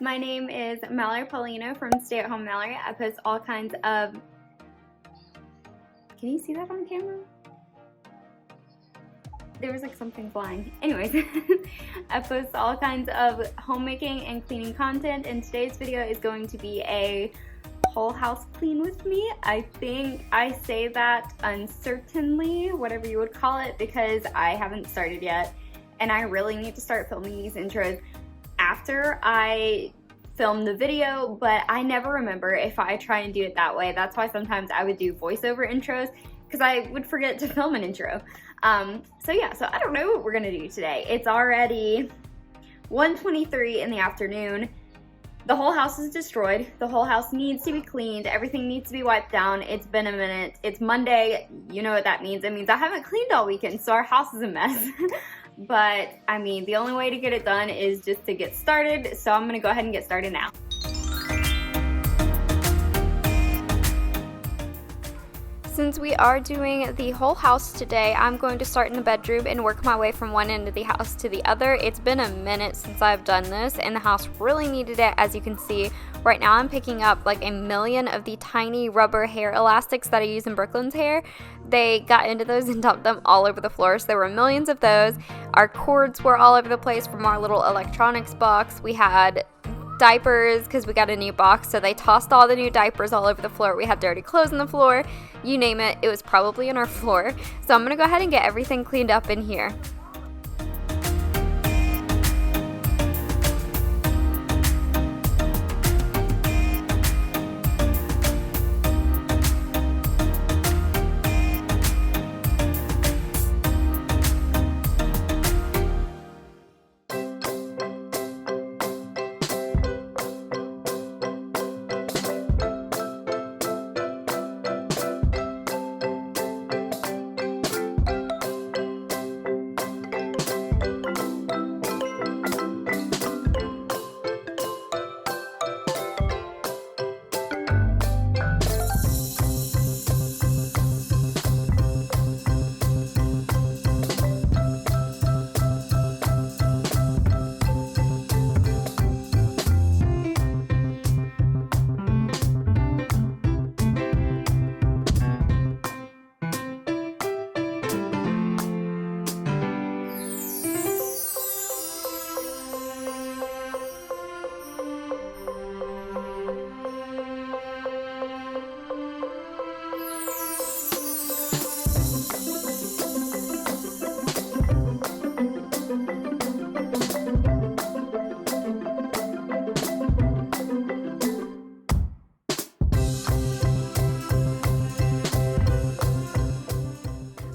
My name is Mallory Paulino from Stay at Home Mallorie. I post all kinds of... Can you see that on camera? There was like something flying. Anyways, I post all kinds of homemaking and cleaning content, and today's video is going to be a whole house clean with me. I think I say that uncertainly, whatever you would call it, because I haven't started yet, and I really need to start filming these intros after I film the video, but I never remember if I try and do it that way. That's why sometimes I would do voiceover intros, because I would forget to film an intro. So I don't know what we're gonna do today. It's already 1:23 in the afternoon. The whole house is destroyed. The whole house needs to be cleaned. Everything needs to be wiped down. It's been a minute. It's Monday. You know what that means. It means I haven't cleaned all weekend, so our house is a mess. But I mean, the only way to get it done is just to get started. So I'm gonna go ahead and get started now. Since we are doing the whole house today, I'm going to start in the bedroom and work my way from one end of the house to the other. It's been a minute since I've done this, and the house really needed it. As you can see, right now I'm picking up like a million of the tiny rubber hair elastics that I use in Brooklyn's hair. They got into those and dumped them all over the floor, so there were millions of those. Our cords were all over the place from our little electronics box. We had diapers because we got a new box, so they tossed all the new diapers all over the floor. We had dirty clothes on the floor. You name it, it was probably on our floor. So I'm gonna go ahead and get everything cleaned up in here.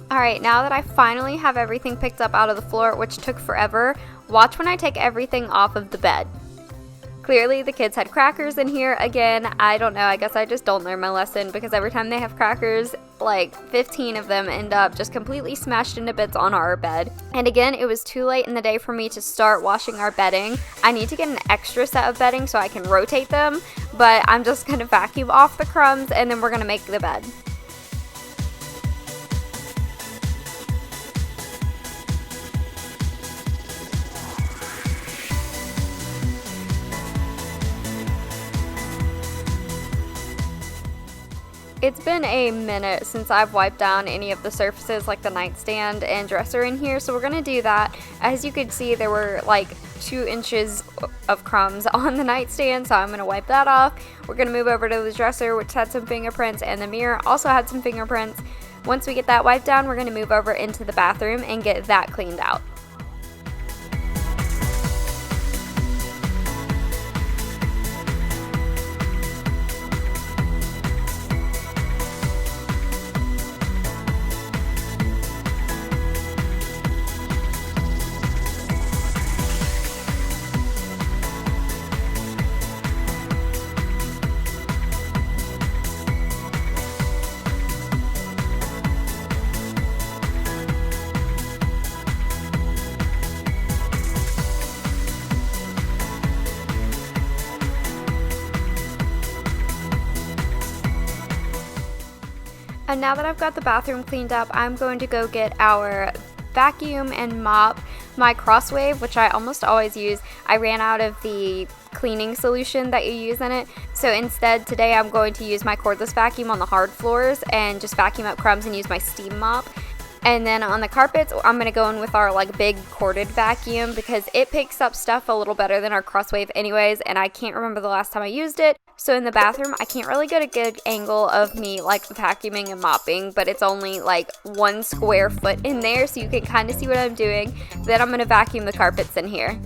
Alright, now that I finally have everything picked up out of the floor, which took forever, watch when I take everything off of the bed. Clearly the kids had crackers in here again. I don't know, I guess I just don't learn my lesson, because every time they have crackers, like 15 of them end up just completely smashed into bits on our bed. And again, it was too late in the day for me to start washing our bedding. I need to get an extra set of bedding so I can rotate them, but I'm just going to vacuum off the crumbs and then we're going to make the bed. It's been a minute since I've wiped down any of the surfaces like the nightstand and dresser in here, so we're going to do that. As you can see, there were like 2 inches of crumbs on the nightstand, so I'm going to wipe that off. We're going to move over to the dresser, which had some fingerprints, and the mirror also had some fingerprints. Once we get that wiped down, we're going to move over into the bathroom and get that cleaned out. And now that I've got the bathroom cleaned up, I'm going to go get our vacuum and mop. My Crosswave, which I almost always use, I ran out of the cleaning solution that you use in it. So instead, today I'm going to use my cordless vacuum on the hard floors and just vacuum up crumbs and use my steam mop. And then on the carpets, I'm going to go in with our like big corded vacuum because it picks up stuff a little better than our Crosswave anyways, and I can't remember the last time I used it. So in the bathroom, I can't really get a good angle of me like vacuuming and mopping, but it's only like 1 square foot in there, so you can kind of see what I'm doing. Then I'm going to vacuum the carpets in here.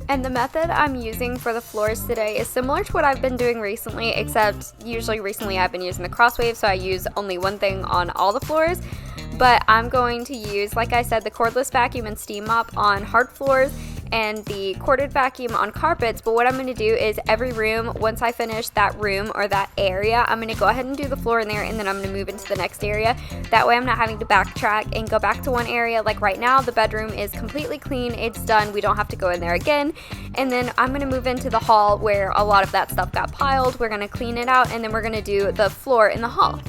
And the method I'm using for the floors today is similar to what I've been doing recently, except usually recently I've been using the Crosswave, so I use only one thing on all the floors. But I'm going to use, like I said, the cordless vacuum and steam mop on hard floors and the corded vacuum on carpets. But what I'm going to do is every room, once I finish that room or that area, I'm going to go ahead and do the floor in there, and then I'm going to move into the next area. That way I'm not having to backtrack and go back to one area. Like right now, the bedroom is completely clean, it's done, we don't have to go in there again. And then I'm going to move into the hall where a lot of that stuff got piled. We're going to clean it out, and then we're going to do the floor in the hall.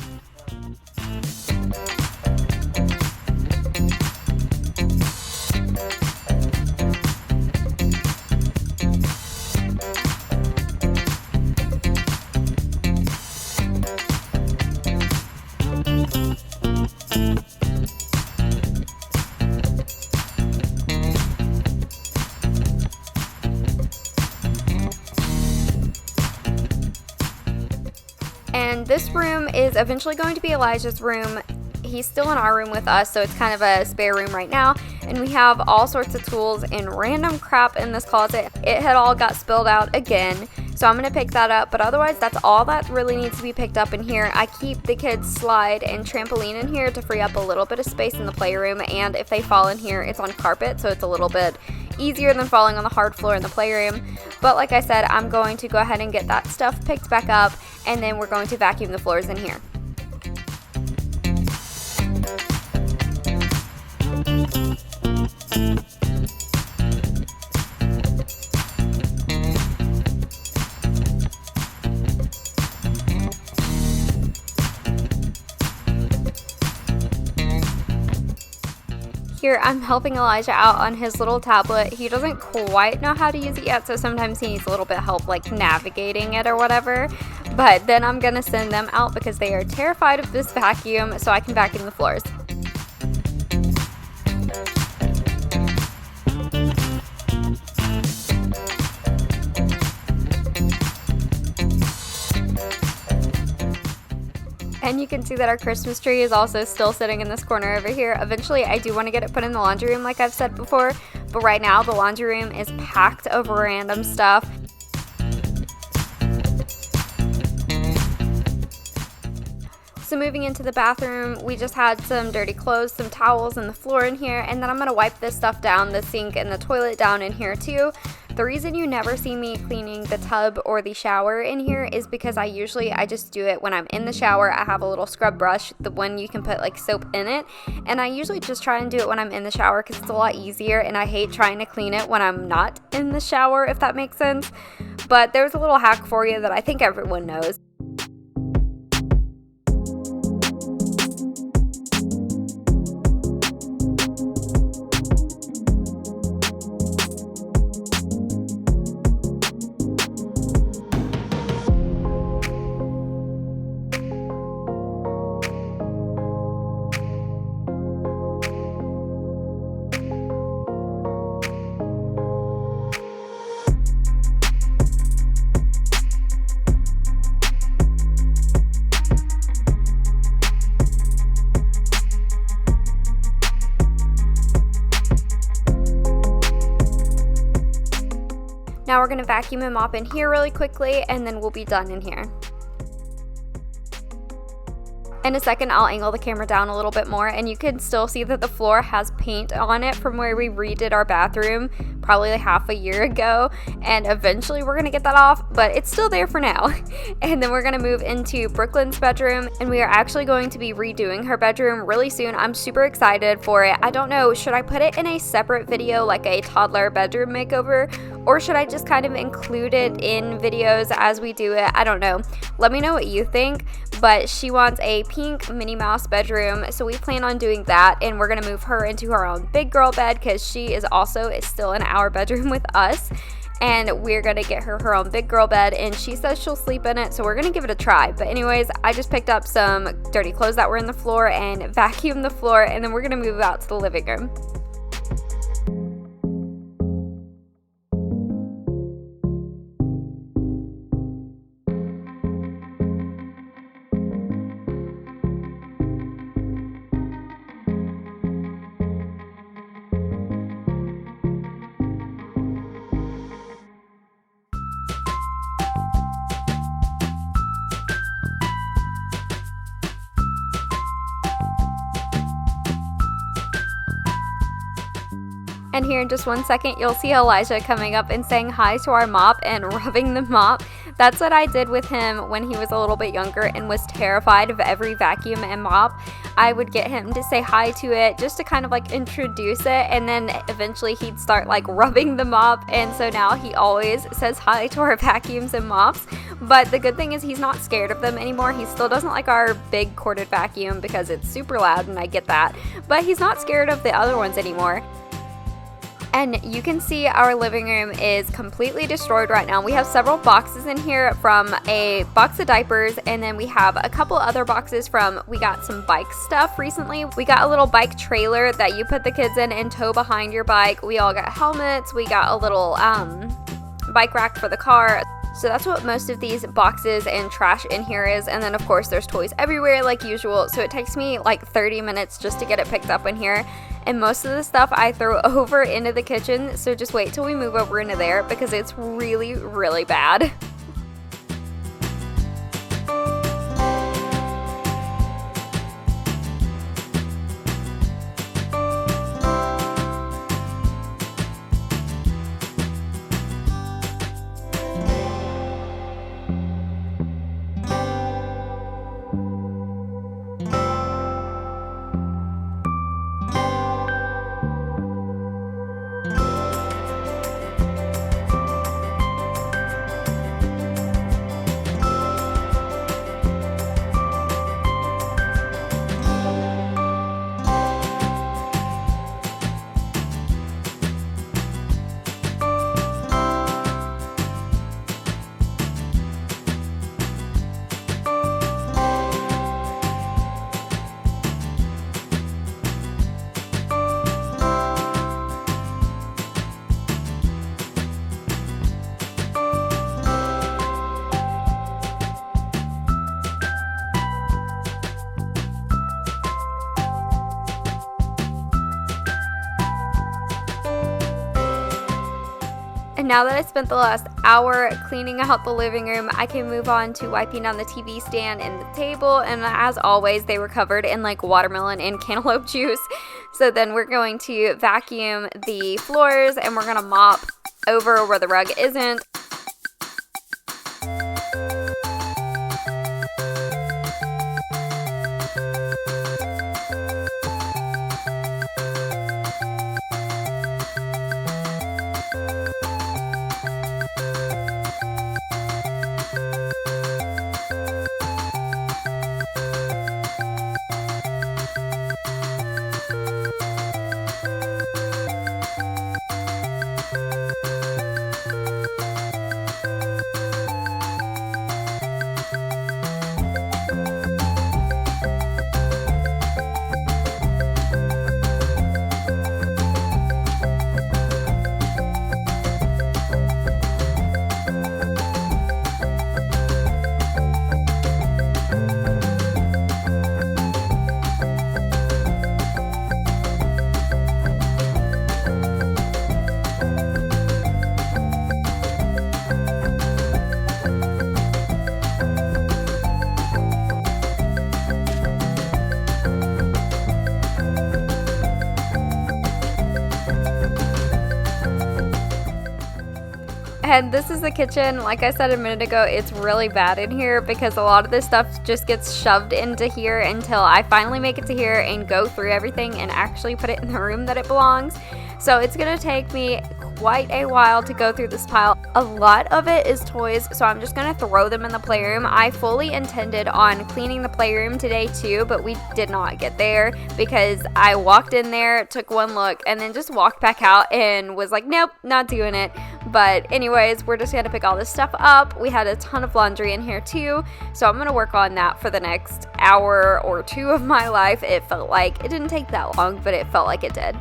And this room is eventually going to be Elijah's room. He's still in our room with us, so it's kind of a spare room right now. And we have all sorts of tools and random crap in this closet. It had all got spilled out again, so I'm going to pick that up. But otherwise, that's all that really needs to be picked up in here. I keep the kids' slide and trampoline in here to free up a little bit of space in the playroom. And if they fall in here, it's on carpet, so it's a little bit easier than falling on the hard floor in the playroom. But like I said, I'm going to go ahead and get that stuff picked back up, and then we're going to vacuum the floors in here. Here I'm helping Elijah out on his little tablet. He doesn't quite know how to use it yet, so sometimes he needs a little bit of help like navigating it or whatever. But then I'm gonna send them out because they are terrified of this vacuum, so I can vacuum the floors. And you can see that our Christmas tree is also still sitting in this corner over here. Eventually, I do want to get it put in the laundry room like I've said before, but right now the laundry room is packed of random stuff. So moving into the bathroom, we just had some dirty clothes, some towels, and the floor in here, and then I'm going to wipe this stuff down, the sink and the toilet down in here too. The reason you never see me cleaning the tub or the shower in here is because I just do it when I'm in the shower. I have a little scrub brush, the one you can put like soap in it, and I usually just try and do it when I'm in the shower because it's a lot easier, and I hate trying to clean it when I'm not in the shower, if that makes sense. But there's a little hack for you that I think everyone knows. Now we're going to vacuum and mop in here really quickly, and then we'll be done in here. In a second, I'll angle the camera down a little bit more, and you can still see that the floor has paint on it from where we redid our bathroom probably like half a year ago, and eventually we're gonna get that off, but it's still there for now. And then we're gonna move into Brooklyn's bedroom, and we are actually going to be redoing her bedroom really soon. I'm super excited for it. I don't know, should I put it in a separate video, like a toddler bedroom makeover, or should I just kind of include it in videos as we do it? I don't know. Let me know what you think. But she wants a pink Minnie Mouse bedroom, so we plan on doing that, and we're gonna move her into her own big girl bed because she is also still in our bedroom with us, and we're gonna get her own big girl bed, and she says she'll sleep in it, so we're gonna give it a try. But anyways, I just picked up some dirty clothes that were in the floor and vacuumed the floor, and then we're gonna move out to the living room. And here in just 1 second, you'll see Elijah coming up and saying hi to our mop and rubbing the mop. That's what I did with him when he was a little bit younger and was terrified of every vacuum and mop. I would get him to say hi to it just to kind of like introduce it, and then eventually he'd start like rubbing the mop, and so now he always says hi to our vacuums and mops. But the good thing is he's not scared of them anymore. He still doesn't like our big corded vacuum because it's super loud, and I get that, but he's not scared of the other ones anymore. And you can see our living room is completely destroyed right now. We have several boxes in here from a box of diapers, and then we have a couple other boxes from, we got some bike stuff recently. We got a little bike trailer that you put the kids in and tow behind your bike. We all got helmets. We got a little bike rack for the car. So that's what most of these boxes and trash in here is. And then of course there's toys everywhere like usual. So it takes me like 30 minutes just to get it picked up in here. And most of the stuff I throw over into the kitchen. So just wait till we move over into there because it's really, really bad. And now that I spent the last hour cleaning out the living room, I can move on to wiping down the TV stand and the table. And as always, they were covered in like watermelon and cantaloupe juice. So then we're going to vacuum the floors and we're going to mop over where the rug isn't. And this is the kitchen. Like I said a minute ago, it's really bad in here because a lot of this stuff just gets shoved into here until I finally make it to here and go through everything and actually put it in the room that it belongs. So it's gonna take me quite a while to go through this pile. A lot of it is toys, so I'm just gonna throw them in the playroom. I fully intended on cleaning the playroom today too, but we did not get there because I walked in there, took one look, and then just walked back out and was like, nope, not doing it. But anyways, we're just gonna pick all this stuff up. We had a ton of laundry in here too, so I'm gonna work on that for the next hour or two of my life. It felt like it didn't take that long, but it felt like it did.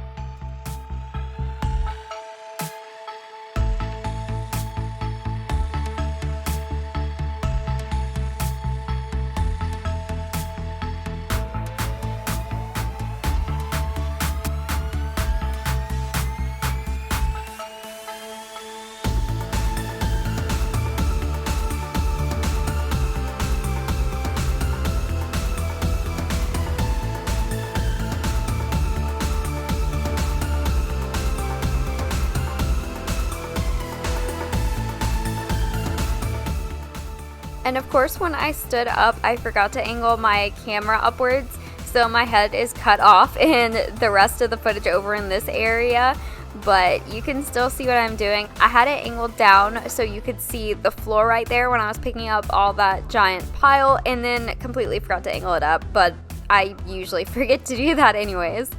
And of course, when I stood up, I forgot to angle my camera upwards, so my head is cut off and the rest of the footage over in this area, but you can still see what I'm doing. I had it angled down so you could see the floor right there when I was picking up all that giant pile, and then completely forgot to angle it up, but I usually forget to do that anyways.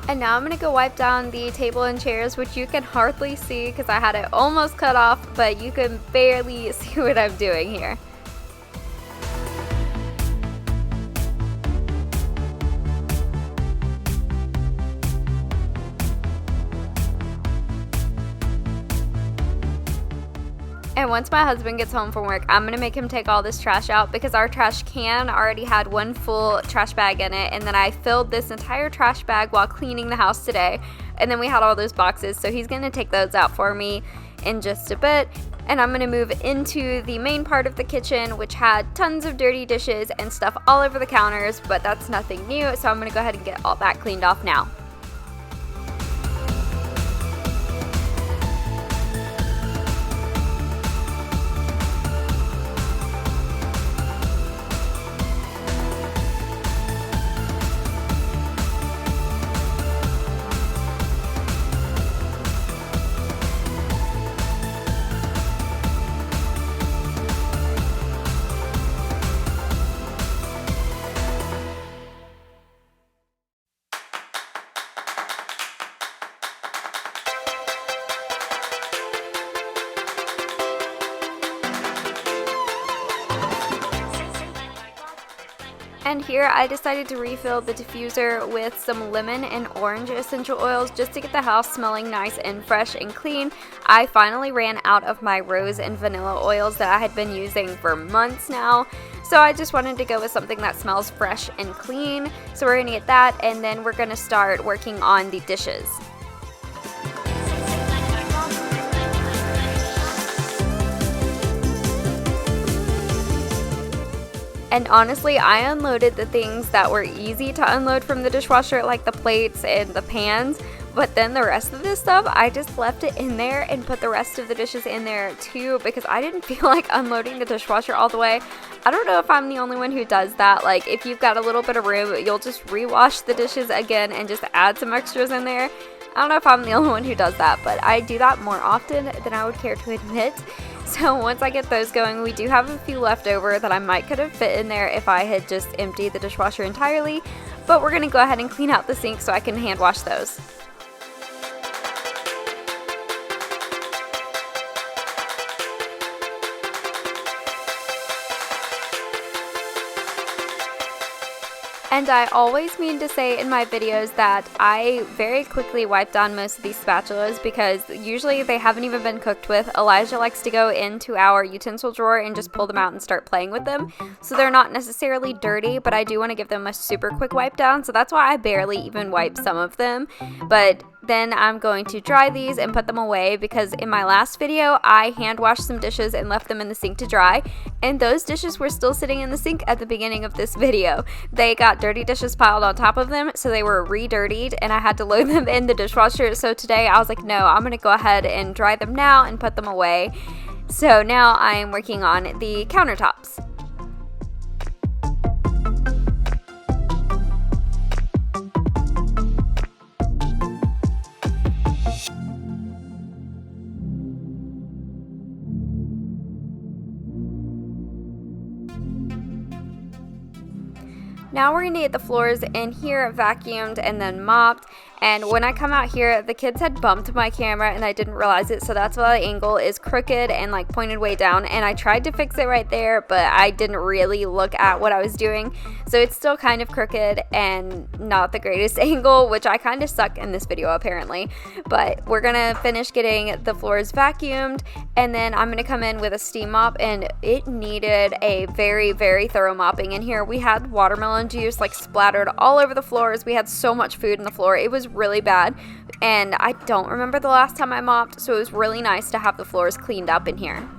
And now I'm going to go wipe down the table and chairs, which you can hardly see because I had it almost cut off, but you can barely see what I'm doing here. And once my husband gets home from work, I'm gonna make him take all this trash out because our trash can already had one full trash bag in it, and then I filled this entire trash bag while cleaning the house today, and then we had all those boxes, so he's gonna take those out for me in just a bit. And I'm gonna move into the main part of the kitchen, which had tons of dirty dishes and stuff all over the counters, but that's nothing new, so I'm gonna go ahead and get all that cleaned off now. And here I decided to refill the diffuser with some lemon and orange essential oils just to get the house smelling nice and fresh and clean. I finally ran out of my rose and vanilla oils that I had been using for months now, so I just wanted to go with something that smells fresh and clean. So we're gonna get that, and then we're gonna start working on the dishes. And honestly, I unloaded the things that were easy to unload from the dishwasher, like the plates and the pans, but then the rest of this stuff, I just left it in there and put the rest of the dishes in there too, because I didn't feel like unloading the dishwasher all the way. I don't know if I'm the only one who does that. Like, if you've got a little bit of room, you'll just rewash the dishes again and just add some extras in there. I don't know if I'm the only one who does that, but I do that more often than I would care to admit. So once I get those going, we do have a few left over that I might could have fit in there if I had just emptied the dishwasher entirely, but we're going to go ahead and clean out the sink so I can hand wash those. And I always mean to say in my videos that I very quickly wipe down most of these spatulas because usually they haven't even been cooked with. Elijah likes to go into our utensil drawer and just pull them out and start playing with them. So they're not necessarily dirty, but I do want to give them a super quick wipe down. So that's why I barely even wipe some of them. But then I'm going to dry these and put them away because in my last video I hand washed some dishes and left them in the sink to dry, and those dishes were still sitting in the sink at the beginning of this video. They got dirty dishes piled on top of them, so they were re-dirtied and I had to load them in the dishwasher. So today I was like, no, I'm gonna go ahead and dry them now and put them away. So now I am working on the countertops. Now we're going to get the floors in here vacuumed and then mopped. And when I come out here, the kids had bumped my camera and I didn't realize it, so that's why the angle is crooked and like pointed way down. And I tried to fix it right there, but I didn't really look at what I was doing. So it's still kind of crooked and not the greatest angle, which I kind of suck in this video apparently. But we're gonna finish getting the floors vacuumed, and then I'm gonna come in with a steam mop, and it needed a very, very thorough mopping in here. We had watermelon juice like splattered all over the floors. We had so much food on the floor. It was really bad, and I don't remember the last time I mopped, so it was really nice to have the floors cleaned up in here.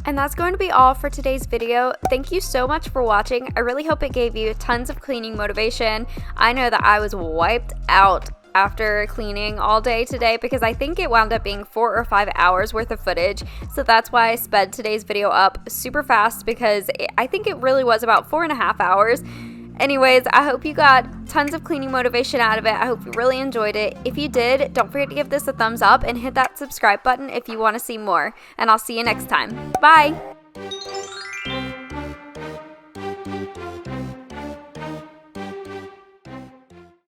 And that's going to be all for today's video. Thank you so much for watching. I really hope it gave you tons of cleaning motivation. I know that I was wiped out after cleaning all day today because I think it wound up being 4 or 5 hours worth of footage. So that's why I sped today's video up super fast because I think it really was about 4.5 hours. Anyways, I hope you got tons of cleaning motivation out of it. I hope you really enjoyed it. If you did, don't forget to give this a thumbs up and hit that subscribe button if you want to see more. And I'll see you next time. Bye!